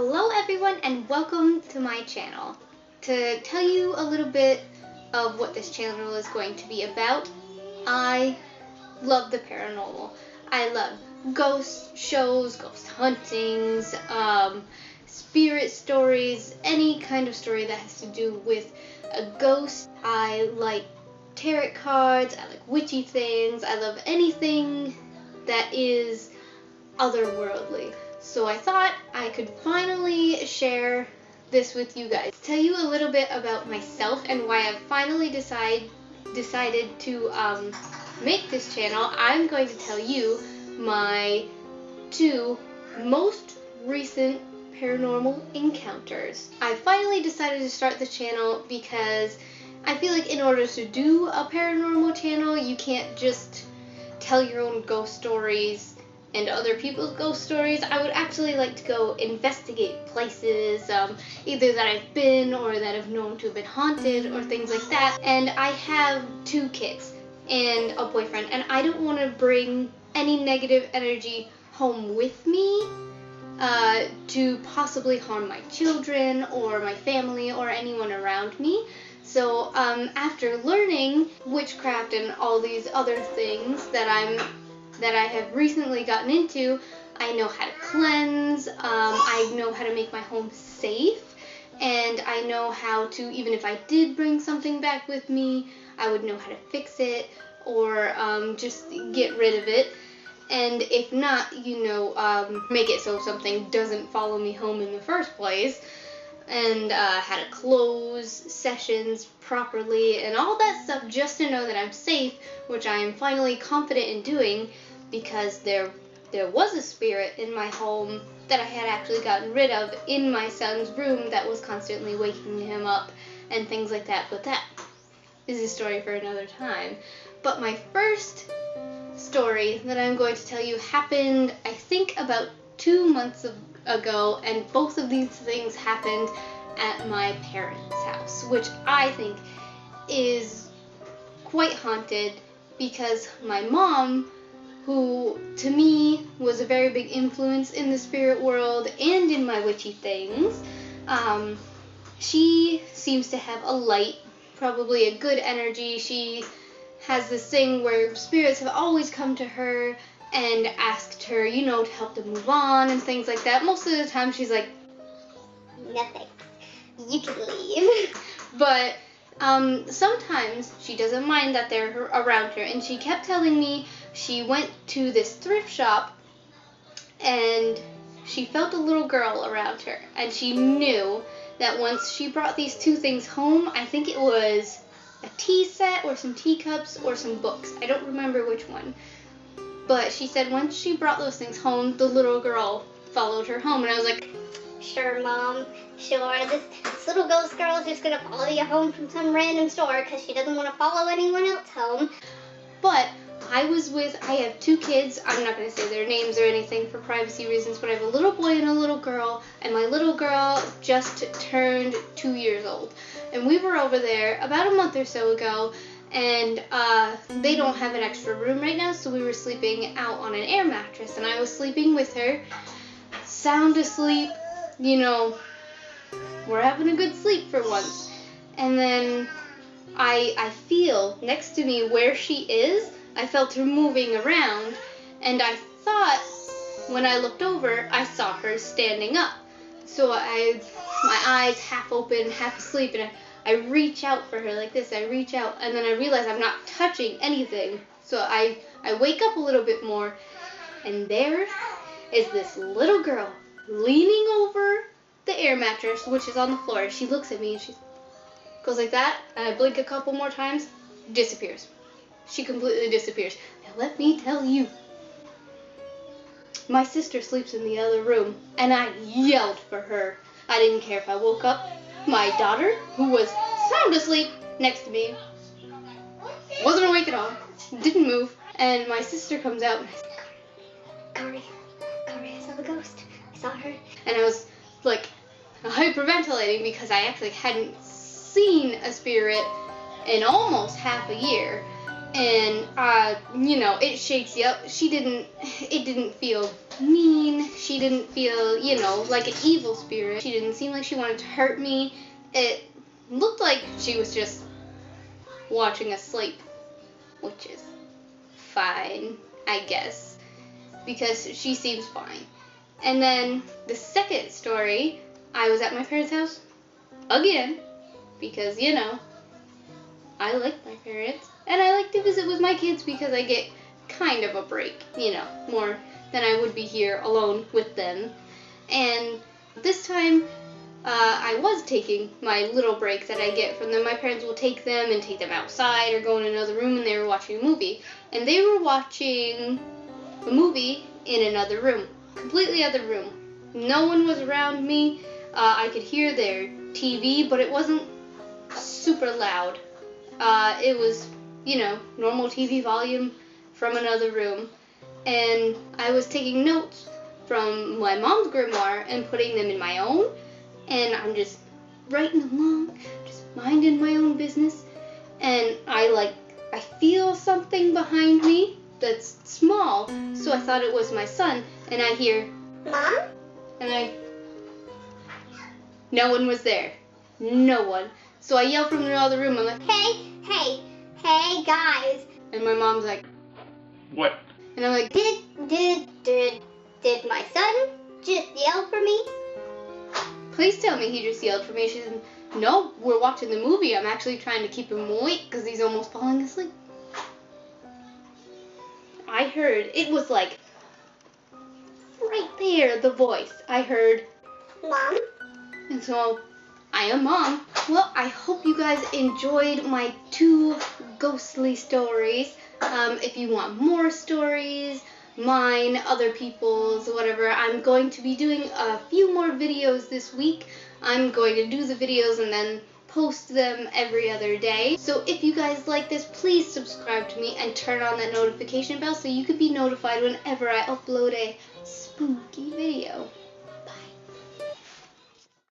Hello everyone and welcome to my channel. To tell you a little bit of what this channel is going to be about, I love the paranormal. I love ghost shows, ghost huntings, spirit stories, any kind of story that has to do with a ghost. I like tarot cards, I like witchy things, I love anything that is otherworldly. So I thought I could finally share this with you guys. Tell you a little bit about myself and why I've finally decided to make this channel. I'm going to tell you my 2 most recent paranormal encounters. I finally decided to start the channel because I feel like in order to do a paranormal channel, you can't just tell your own ghost stories and other people's ghost stories. I would actually like to go investigate places, either that I've been or that I've known to have been haunted or things like that. And I have 2 kids and a boyfriend, and I don't want to bring any negative energy home with me to possibly harm my children or my family or anyone around me. So after learning witchcraft and all these other things that I have recently gotten into, I know how to cleanse, I know how to make my home safe, and I know how to, even if I did bring something back with me, I would know how to fix it or just get rid of it. And if not, make it so something doesn't follow me home in the first place, and how to close sessions properly and all that stuff, just to know that I'm safe, which I am finally confident in doing, because there was a spirit in my home that I had actually gotten rid of in my son's room that was constantly waking him up and things like that. But that is a story for another time. But my first story that I'm going to tell you happened, I think, about 2 months ago, and both of these things happened at my parents' house, which I think is quite haunted because my mom, who to me was a very big influence in the spirit world and in my witchy things, she seems to have a light, probably a good energy. She has this thing where spirits have always come to her and asked her, to help them move on and things like that. Most of the time she's like, nothing, you can leave. But sometimes she doesn't mind that they're around her, and she kept telling me she went to this thrift shop and she felt a little girl around her, and she knew that once she brought these 2 things home, I think it was a tea set or some teacups or some books, I don't remember which one, but she said once she brought those things home, the little girl followed her home. And I was like, sure, Mom, sure, this little ghost girl is just gonna follow you home from some random store because she doesn't want to follow anyone else home. But I have 2 kids. I'm not going to say their names or anything for privacy reasons, but I have a little boy and a little girl, and my little girl just turned 2 years old. And we were over there about a month or so ago, and they don't have an extra room right now, so we were sleeping out on an air mattress, and I was sleeping with her, sound asleep, we're having a good sleep for once. And then I feel next to me where she is, I felt her moving around, and I thought when I looked over, I saw her standing up. So my eyes half open, half asleep, and I reach out for her like this. I reach out, and then I realize I'm not touching anything. So I wake up a little bit more, and there is this little girl leaning over the air mattress, which is on the floor. She looks at me and she goes like that, and I blink a couple more times, disappears. She completely disappears. Now let me tell you, my sister sleeps in the other room, and I yelled for her. I didn't care if I woke up my daughter, who was sound asleep next to me, wasn't awake at all, didn't move, and my sister comes out and I said, Kari, I saw the ghost. I saw her. And I was like hyperventilating because I actually hadn't seen a spirit in almost half a year. And it shakes you up. It didn't feel mean. She didn't feel, like an evil spirit. She didn't seem like she wanted to hurt me. It looked like she was just watching us sleep, which is fine, I guess, because she seems fine. And then the second story, I was at my parents' house again, because, I like my parents, and I like to visit with my kids because I get kind of a break, more than I would be here alone with them. And this time, I was taking my little break that I get from them. My parents will take them and take them outside or go in another room, and they were watching a movie. And they were watching a movie in another room, completely other room. No one was around me. I could hear their TV, but it wasn't super loud. It was, normal TV volume from another room. And I was taking notes from my mom's grimoire and putting them in my own. And I'm just writing along, just minding my own business. And I feel something behind me that's small. So I thought it was my son. And I hear, Mom? And no one was there. No one. So I yell from the other room. I'm like, hey, guys. And my mom's like, what? And I'm like, did my son just yell for me? Please tell me he just yelled for me. She said, no, we're watching the movie. I'm actually trying to keep him awake because he's almost falling asleep. I heard, it was like, right there, the voice. I heard, Mom? And so, I am Mom. Well, I hope you guys enjoyed my 2 ghostly stories. If you want more stories, mine, other people's, whatever, I'm going to be doing a few more videos this week. I'm going to do the videos and then post them every other day. So if you guys like this, please subscribe to me and turn on that notification bell so you can be notified whenever I upload a spooky video.